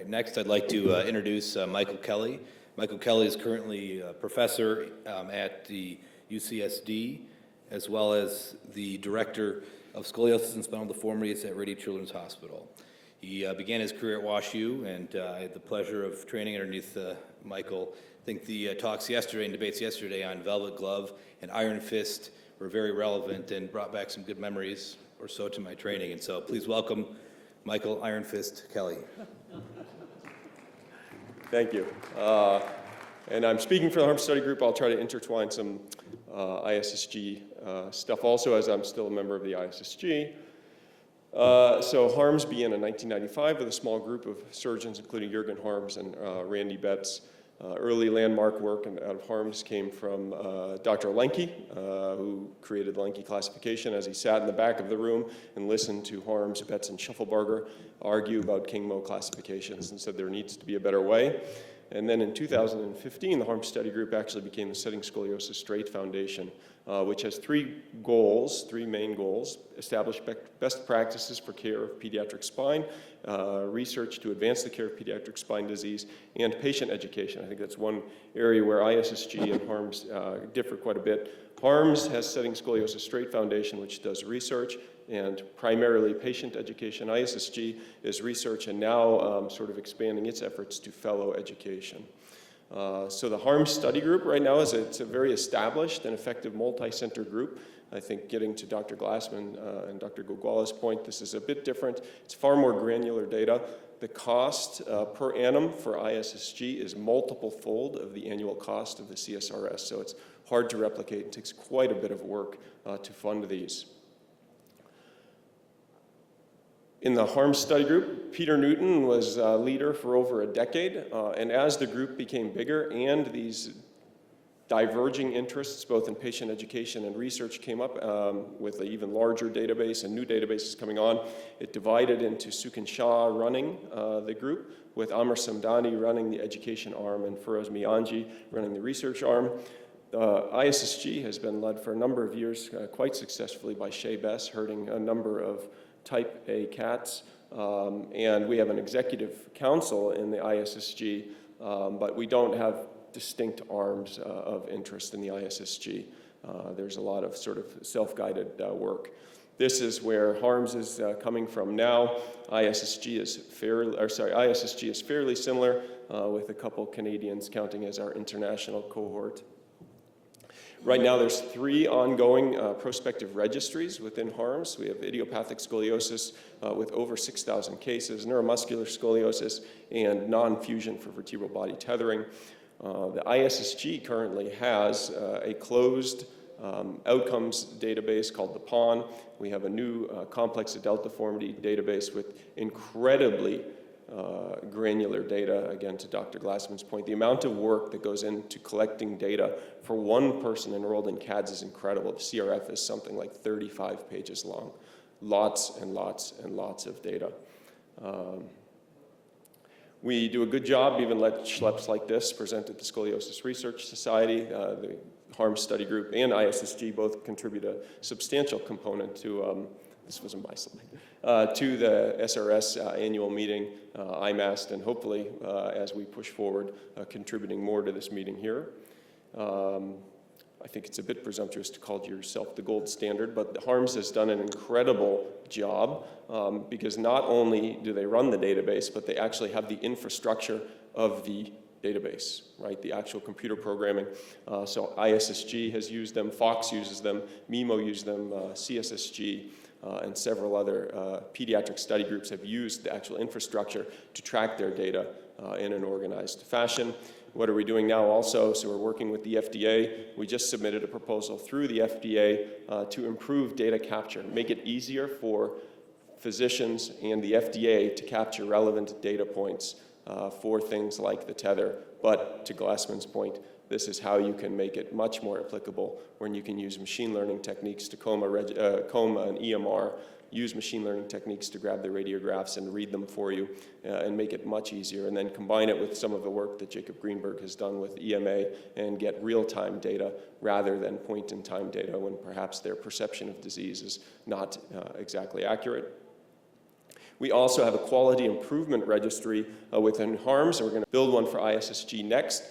Next, I'd like to introduce Michael Kelly. Michael Kelly is currently a professor at the UCSD, as well as the director of scoliosis and spinal deformities at Rady Children's Hospital. He began his career at WashU, and I had the pleasure of training underneath Michael. I think the talks yesterday and debates yesterday on Velvet Glove and Iron Fist were very relevant and brought back some good memories or so to my training. And so please welcome Michael Iron Fist Kelly. Thank you. And I'm speaking for the HARMS study group. I'll try to intertwine some ISSG stuff also, as I'm still a member of the ISSG. So HARMS began in 1995 with a small group of surgeons, including Jürgen Harms and Randy Betts. Early landmark work out of HARMS came from Dr. Lenke, who created the Lenke classification, as he sat in the back of the room and listened to Harms, Betts, and Schuffelbarger argue about King-Mo classifications and said there needs to be a better way. And then in 2015, the HARMS study group actually became the Setting Scoliosis Straight Foundation, which has three main goals: establish best practices for care of pediatric spine, research to advance the care of pediatric spine disease, and patient education. I think that's one area where ISSG and HARMS differ quite a bit. HARMS has Setting Scoliosis Straight Foundation, which does research and primarily patient education. ISSG is research and now sort of expanding its efforts to fellow education. So the HARMS study group right now it's a very established and effective multi-center group. I think getting to Dr. Glassman and Dr. Gogwala's point, this is a bit different. It's far more granular data. The cost per annum for ISSG is multiple fold of the annual cost of the CSRS, so it's hard to replicate. It takes quite a bit of work to fund these. In the HARMS study group, Peter Newton was a leader for over a decade, and as the group became bigger and these diverging interests, both in patient education and research, came up with an even larger database and new databases coming on, it divided into Sukin Shah running the group, with Amr Samdani running the education arm and Feroz Mianji running the research arm. ISSG has been led for a number of years quite successfully by Shay Bess, herding a number of Type A cats, and we have an executive council in the ISSG, but we don't have distinct arms of interest in the ISSG. There's a lot of sort of self-guided work. This is where HARMS is coming from now. ISSG is fairly similar, with a couple Canadians counting as our international cohort. Right now, there's 3 ongoing prospective registries within HARMS. We have idiopathic scoliosis with over 6,000 cases, neuromuscular scoliosis, and non-fusion for vertebral body tethering. The ISSG currently has a closed outcomes database called the PON. We have a new complex adult deformity database with incredibly granular data. Again, to Dr. Glassman's point, the amount of work that goes into collecting data for one person enrolled in CADS is incredible. The CRF is something like 35 pages long. Lots and lots and lots of data. We do a good job, even let schleps like this present at the Scoliosis Research Society. The HARMS study group and ISSG both contribute a substantial component to this wasn't my slide, to the SRS annual meeting, IMAST, and hopefully, as we push forward, contributing more to this meeting here. I think it's a bit presumptuous to call yourself the gold standard, but the HARMS has done an incredible job because not only do they run the database, but they actually have the infrastructure of the database, right? The actual computer programming. So ISSG has used them, Fox uses them, MIMO uses them, CSSG, and several other pediatric study groups have used the actual infrastructure to track their data in an organized fashion. What are we doing now also? So we're working with the FDA. We just submitted a proposal through the FDA to improve data capture, make it easier for physicians and the FDA to capture relevant data points for things like the tether. But to Glassman's point, this is how you can make it much more applicable when you can use machine learning techniques to COMA and EMR, use machine learning techniques to grab the radiographs and read them for you and make it much easier, and then combine it with some of the work that Jacob Greenberg has done with EMA and get real-time data rather than point-in-time data when perhaps their perception of disease is not exactly accurate. We also have a quality improvement registry within HARMS, and we're going to build one for ISSG next.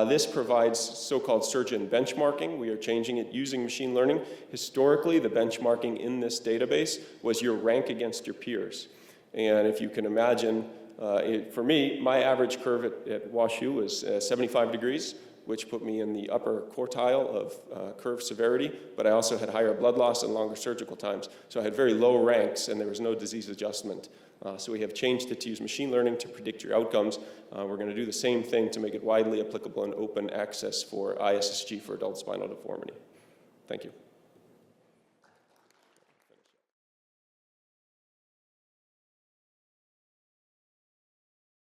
This provides so-called surgeon benchmarking. We are changing it using machine learning. Historically, the benchmarking in this database was your rank against your peers. And if you can imagine, for me, my average curve at WashU was 75 degrees, which put me in the upper quartile of curve severity, but I also had higher blood loss and longer surgical times. So I had very low ranks, and there was no disease adjustment. So we have changed it to use machine learning to predict your outcomes. We're going to do the same thing to make it widely applicable and open access for ISSG for adult spinal deformity. Thank you.